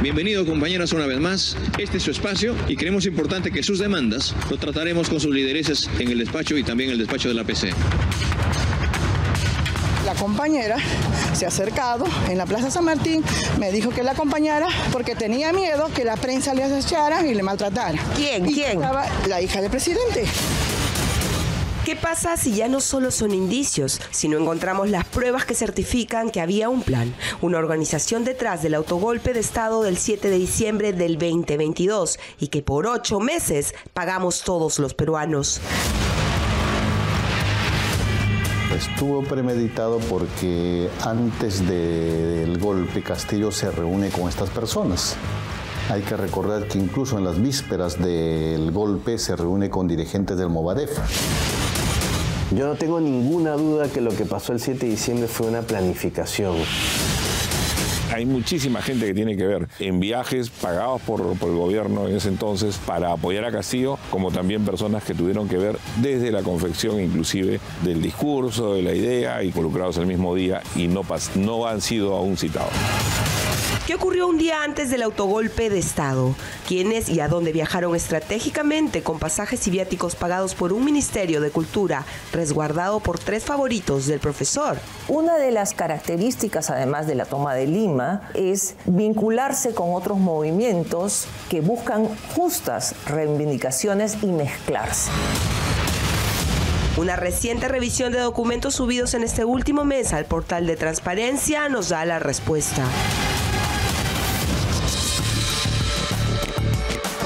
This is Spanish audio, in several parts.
Bienvenido, compañeros, una vez más. Este es su espacio y creemos importante que sus demandas lo trataremos con sus lidereses en el despacho y también en el despacho de la PC. La compañera se ha acercado en la Plaza San Martín, me dijo que la acompañara porque tenía miedo que la prensa le acechara y le maltratara. ¿Quién? Estaba la hija del presidente. ¿Qué pasa si ya no solo son indicios, sino encontramos las pruebas que certifican que había un plan, una organización detrás del autogolpe de Estado del 7 de diciembre del 2022 y que por 8 meses pagamos todos los peruanos? Estuvo premeditado porque antes del golpe Castillo se reúne con estas personas. Hay que recordar que incluso en las vísperas del golpe se reúne con dirigentes del Movadef. Yo no tengo ninguna duda que lo que pasó el 7 de diciembre fue una planificación. Hay muchísima gente que tiene que ver en viajes pagados por el gobierno en ese entonces para apoyar a Castillo, como también personas que tuvieron que ver desde la confección inclusive del discurso, de la idea, involucrados el mismo día y no han sido aún citados. ¿Qué ocurrió un día antes del autogolpe de Estado? ¿Quiénes y a dónde viajaron estratégicamente con pasajes y viáticos pagados por un Ministerio de Cultura resguardado por 3 favoritos del profesor? Una de las características, además de la toma de Lima, es vincularse con otros movimientos que buscan justas reivindicaciones y mezclarse. Una reciente revisión de documentos subidos en este último mes al portal de Transparencia nos da la respuesta.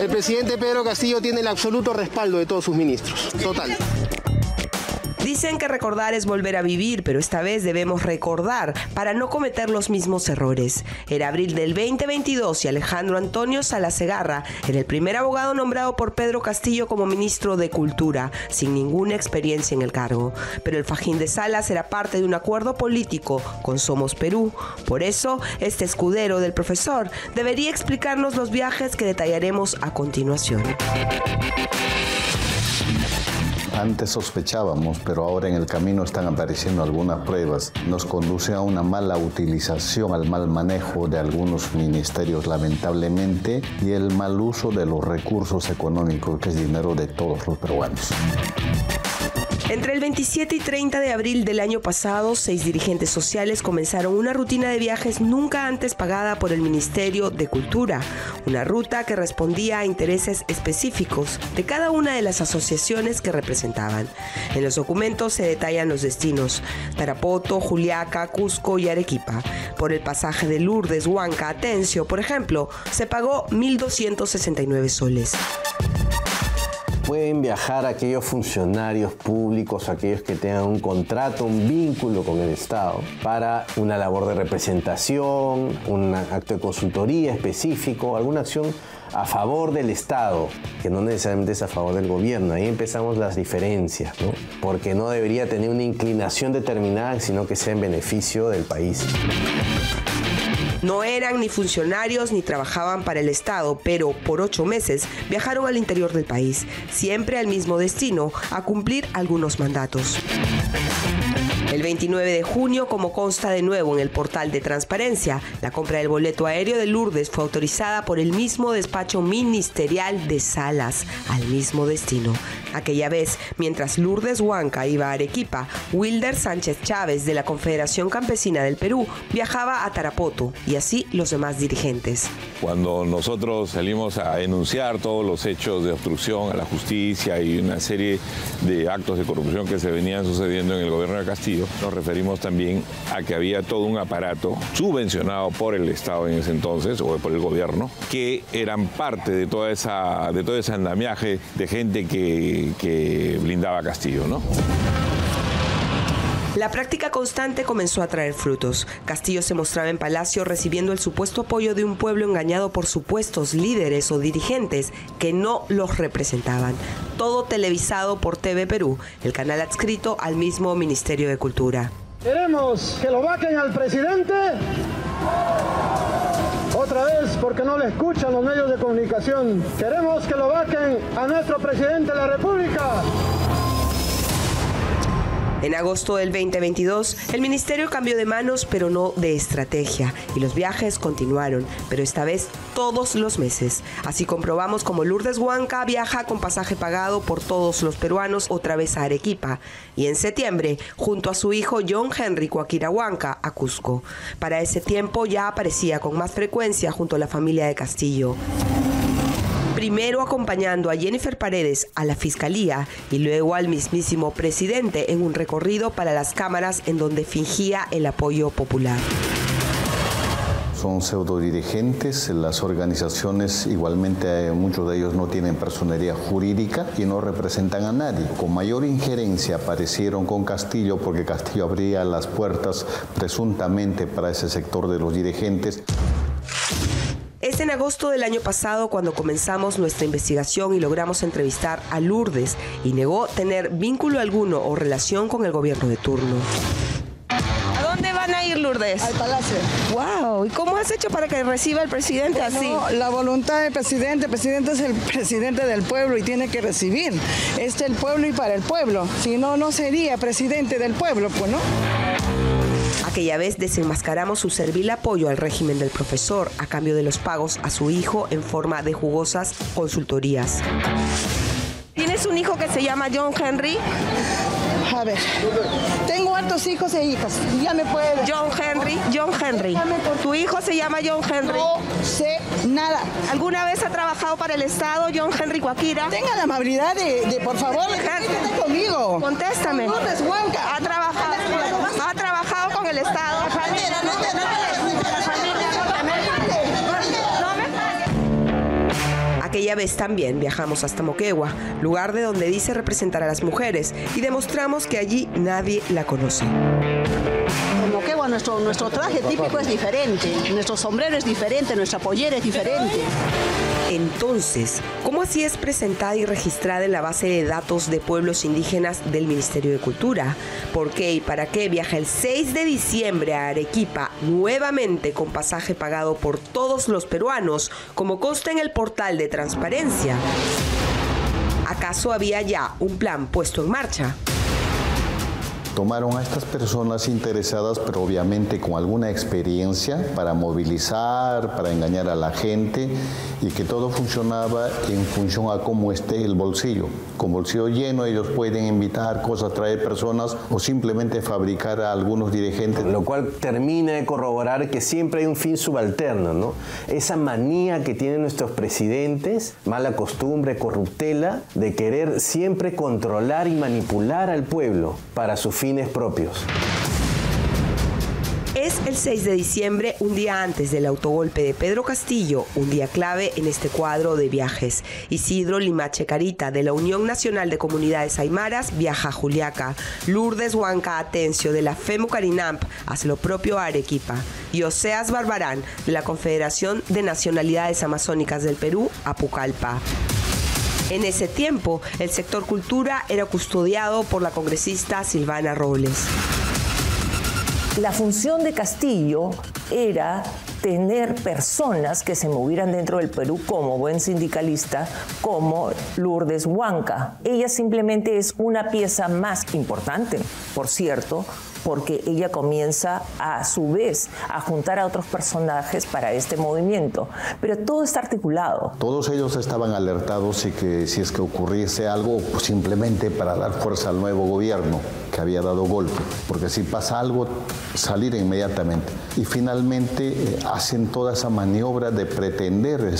El presidente Pedro Castillo tiene el absoluto respaldo de todos sus ministros. Total. Dicen que recordar es volver a vivir, pero esta vez debemos recordar para no cometer los mismos errores. Era abril del 2022 y Alejandro Antonio Salasegarra era el primer abogado nombrado por Pedro Castillo como ministro de Cultura, sin ninguna experiencia en el cargo. Pero el fajín de Salas era parte de un acuerdo político con Somos Perú. Por eso, este escudero del profesor debería explicarnos los viajes que detallaremos a continuación. Antes sospechábamos, pero ahora en el camino están apareciendo algunas pruebas. Nos conduce a una mala utilización, al mal manejo de algunos ministerios, lamentablemente, y el mal uso de los recursos económicos, que es dinero de todos los peruanos. Entre el 27 y 30 de abril del año pasado, 6 dirigentes sociales comenzaron una rutina de viajes nunca antes pagada por el Ministerio de Cultura. Una ruta que respondía a intereses específicos de cada una de las asociaciones que representaban. En los documentos se detallan los destinos: Tarapoto, Juliaca, Cusco y Arequipa. Por el pasaje de Lourdes, Huanca, Atencio, por ejemplo, se pagó 1.269 soles. Pueden viajar aquellos funcionarios públicos, aquellos que tengan un contrato, un vínculo con el Estado, para una labor de representación, un acto de consultoría específico, alguna acción a favor del Estado, que no necesariamente es a favor del gobierno. Ahí empezamos las diferencias, ¿no? Porque no debería tener una inclinación determinada, sino que sea en beneficio del país. No eran ni funcionarios ni trabajaban para el Estado, pero por 8 meses viajaron al interior del país, siempre al mismo destino, a cumplir algunos mandatos. El 29 de junio, como consta de nuevo en el portal de Transparencia, la compra del boleto aéreo de Lourdes fue autorizada por el mismo despacho ministerial de Salas, al mismo destino. Aquella vez, mientras Lourdes Huanca iba a Arequipa, Wilder Sánchez Chávez, de la Confederación Campesina del Perú, viajaba a Tarapoto, y así los demás dirigentes. Cuando nosotros salimos a denunciar todos los hechos de obstrucción a la justicia y una serie de actos de corrupción que se venían sucediendo en el gobierno de Castillo, nos referimos también a que había todo un aparato subvencionado por el Estado en ese entonces, o por el gobierno, que eran parte de todo ese andamiaje de gente que blindaba a Castillo, ¿no? La práctica constante comenzó a traer frutos. Castillo se mostraba en Palacio recibiendo el supuesto apoyo de un pueblo engañado por supuestos líderes o dirigentes que no los representaban. Todo televisado por TV Perú, el canal adscrito al mismo Ministerio de Cultura. Queremos que lo vaquen al presidente. Otra vez, porque no le escuchan los medios de comunicación. Queremos que lo vaquen a nuestro presidente de la República. En agosto del 2022, el ministerio cambió de manos, pero no de estrategia, y los viajes continuaron, pero esta vez todos los meses. Así comprobamos cómo Lourdes Huanca viaja con pasaje pagado por todos los peruanos otra vez a Arequipa, y en septiembre, junto a su hijo John Henry Cuaquira Huanca, a Cusco. Para ese tiempo ya aparecía con más frecuencia junto a la familia de Castillo. Primero acompañando a Jennifer Paredes a la fiscalía y luego al mismísimo presidente en un recorrido para las cámaras en donde fingía el apoyo popular. Son pseudodirigentes, las organizaciones igualmente muchos de ellos no tienen personería jurídica y no representan a nadie. Con mayor injerencia aparecieron con Castillo porque Castillo abría las puertas presuntamente para ese sector de los dirigentes. Es en agosto del año pasado cuando comenzamos nuestra investigación y logramos entrevistar a Lourdes y negó tener vínculo alguno o relación con el gobierno de turno. ¿A dónde van a ir, Lourdes? Al Palacio. ¡Wow! ¿Y cómo has hecho para que reciba el presidente así? No, la voluntad del presidente. El presidente es el presidente del pueblo y tiene que recibir. Es del pueblo y para el pueblo. Si no, no sería presidente del pueblo, pues, ¿no? Aquella vez desenmascaramos su servil apoyo al régimen del profesor a cambio de los pagos a su hijo en forma de jugosas consultorías. ¿Tienes un hijo que se llama John Henry? A ver, tengo hartos hijos e hijas. Ya me puede... John Henry. ¿Tu hijo se llama John Henry? No sé nada. ¿Alguna vez ha trabajado para el Estado John Henry Cuaquira? Tenga la amabilidad de por favor, quédate conmigo. Contéstame. Lourdes Huanca. ¿Ha trabajado con el Estado? Aquella vez también viajamos hasta Moquegua, lugar de donde dice representar a las mujeres, y demostramos que allí nadie la conoce. En Moquegua nuestro traje típico es diferente, nuestro sombrero es diferente, nuestra pollera es diferente. Entonces, ¿cómo así es presentada y registrada en la base de datos de pueblos indígenas del Ministerio de Cultura? ¿Por qué y para qué viaja el 6 de diciembre a Arequipa nuevamente con pasaje pagado por todos los peruanos, como consta en el portal de transparencia? ¿Acaso había ya un plan puesto en marcha? Tomaron a estas personas interesadas, pero obviamente con alguna experiencia, para movilizar, para engañar a la gente, y que todo funcionaba en función a cómo esté el bolsillo. Con bolsillo lleno ellos pueden invitar cosas, traer personas o simplemente fabricar a algunos dirigentes. Lo cual termina de corroborar que siempre hay un fin subalterno, ¿no? Esa manía que tienen nuestros presidentes, mala costumbre, corruptela, de querer siempre controlar y manipular al pueblo para sus fines propios. Es el 6 de diciembre, un día antes del autogolpe de Pedro Castillo, un día clave en este cuadro de viajes. Isidro Limache Carita, de la Unión Nacional de Comunidades Aymaras, viaja a Juliaca. Lourdes Huanca Atencio, de la FEMU Carinamp, hace lo propio a Arequipa. Y Oseas Barbarán, de la Confederación de Nacionalidades Amazónicas del Perú, a Pucallpa. En ese tiempo, el sector cultura era custodiado por la congresista Silvana Robles. La función de Castillo era tener personas que se movieran dentro del Perú como buen sindicalista, como Lourdes Huanca. Ella simplemente es una pieza más importante, por cierto, porque ella comienza a su vez a juntar a otros personajes para este movimiento. Pero todo está articulado. Todos ellos estaban alertados y que si es que ocurriese algo, pues simplemente para dar fuerza al nuevo gobierno que había dado golpe. Porque si pasa algo, salir inmediatamente. Y finalmente hacen toda esa maniobra de pretender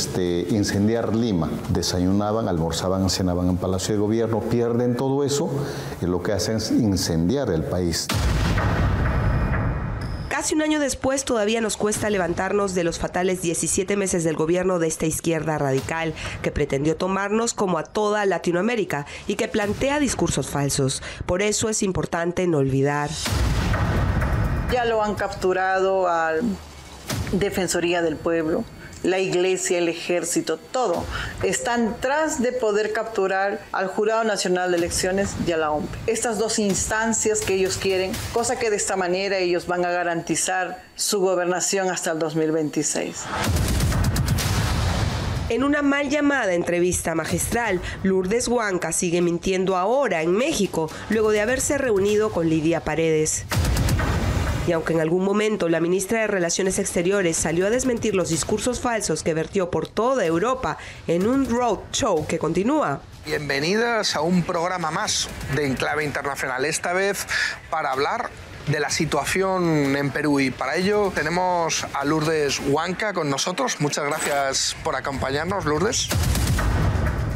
incendiar Lima. Desayunaban, almorzaban, cenaban en Palacio de Gobierno, pierden todo eso y lo que hacen es incendiar el país. Casi un año después todavía nos cuesta levantarnos de los fatales 17 meses del gobierno de esta izquierda radical que pretendió tomarnos como a toda Latinoamérica y que plantea discursos falsos. Por eso es importante no olvidar. Ya lo han capturado a Defensoría del Pueblo, la Iglesia, el Ejército, todo. Están tras de poder capturar al Jurado Nacional de Elecciones y a la OMP. Estas dos instancias que ellos quieren, cosa que de esta manera ellos van a garantizar su gobernación hasta el 2026. En una mal llamada entrevista magistral, Lourdes Huanca sigue mintiendo ahora en México, luego de haberse reunido con Lidia Paredes. Y aunque en algún momento la ministra de Relaciones Exteriores salió a desmentir los discursos falsos que vertió por toda Europa en un road show que continúa. Bienvenidas a un programa más de Enclave Internacional, esta vez para hablar de la situación en Perú, y para ello tenemos a Lourdes Huanca con nosotros. Muchas gracias por acompañarnos, Lourdes.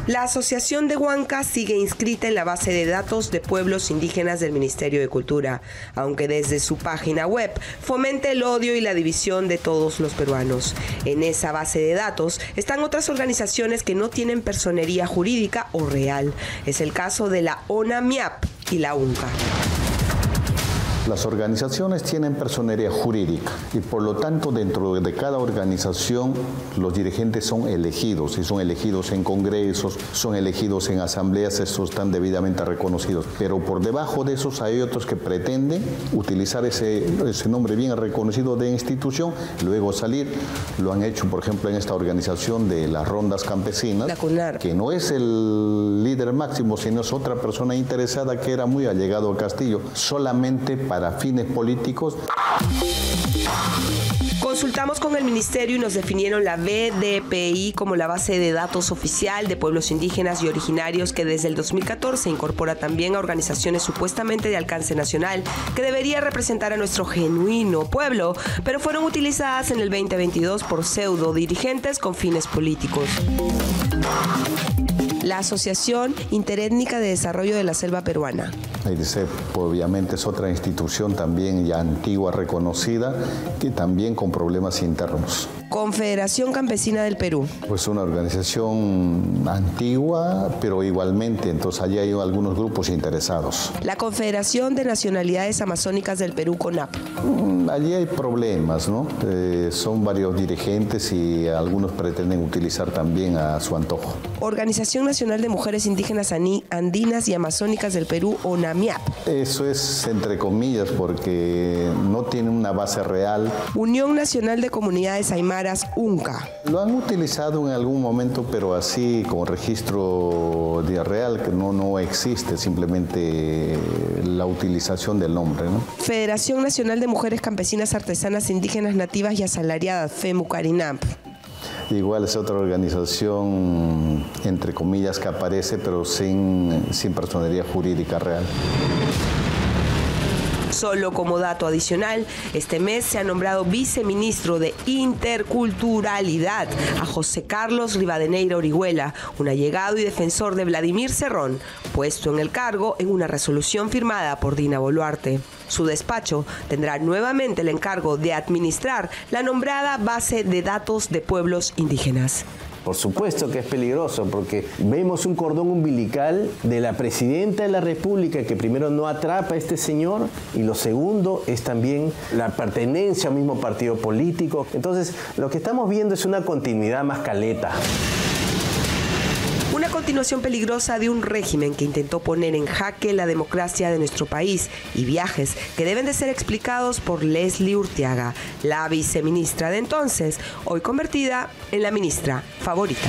La Asociación de Huanca sigue inscrita en la base de datos de pueblos indígenas del Ministerio de Cultura, aunque desde su página web fomenta el odio y la división de todos los peruanos. En esa base de datos están otras organizaciones que no tienen personería jurídica o real. Es el caso de la ONAMIAP y la UNCA. Las organizaciones tienen personería jurídica y por lo tanto dentro de cada organización los dirigentes son elegidos, y son elegidos en congresos, son elegidos en asambleas, estos están debidamente reconocidos. Pero por debajo de esos hay otros que pretenden utilizar ese nombre bien reconocido de institución, luego salir. Lo han hecho, por ejemplo, en esta organización de las rondas campesinas, que no es el líder máximo, sino es otra persona interesada que era muy allegado a Castillo, solamente para fines políticos. Consultamos con el ministerio y nos definieron la BDPI como la base de datos oficial de pueblos indígenas y originarios que desde el 2014 incorpora también a organizaciones supuestamente de alcance nacional que debería representar a nuestro genuino pueblo, pero fueron utilizadas en el 2022 por pseudo dirigentes con fines políticos. La Asociación Interétnica de Desarrollo de la Selva Peruana. La IDESEP obviamente es otra institución también ya antigua, reconocida, que también con problemas internos. Confederación Campesina del Perú. Pues una organización antigua, pero igualmente, entonces allí hay algunos grupos interesados. La Confederación de Nacionalidades Amazónicas del Perú, CONAP. Allí hay problemas, ¿no? Son varios dirigentes y algunos pretenden utilizar también a su antojo. Organización Nacional de Mujeres Indígenas Andinas y Amazónicas del Perú, ONAMIAP. Eso es entre comillas porque no tiene una base real. Unión Nacional de Comunidades Aymaras, UNCA. Lo han utilizado en algún momento, pero así como registro de real, que no existe, simplemente la utilización del nombre, ¿no? Federación Nacional de Mujeres Campesinas Artesanas Indígenas Nativas y Asalariadas, FEMUCARINAP. Igual es otra organización, entre comillas, que aparece, pero sin personería jurídica real. Solo como dato adicional, este mes se ha nombrado viceministro de Interculturalidad a José Carlos Rivadeneira Orihuela, un allegado y defensor de Vladimir Cerrón, puesto en el cargo en una resolución firmada por Dina Boluarte. Su despacho tendrá nuevamente el encargo de administrar la nombrada base de datos de pueblos indígenas. Por supuesto que es peligroso porque vemos un cordón umbilical de la presidenta de la República que primero no atrapa a este señor y lo segundo es también la pertenencia al mismo partido político. Entonces lo que estamos viendo es una continuidad más caleta. Una continuación peligrosa de un régimen que intentó poner en jaque la democracia de nuestro país y viajes que deben de ser explicados por Leslie Urteaga, la viceministra de entonces, hoy convertida en la ministra favorita.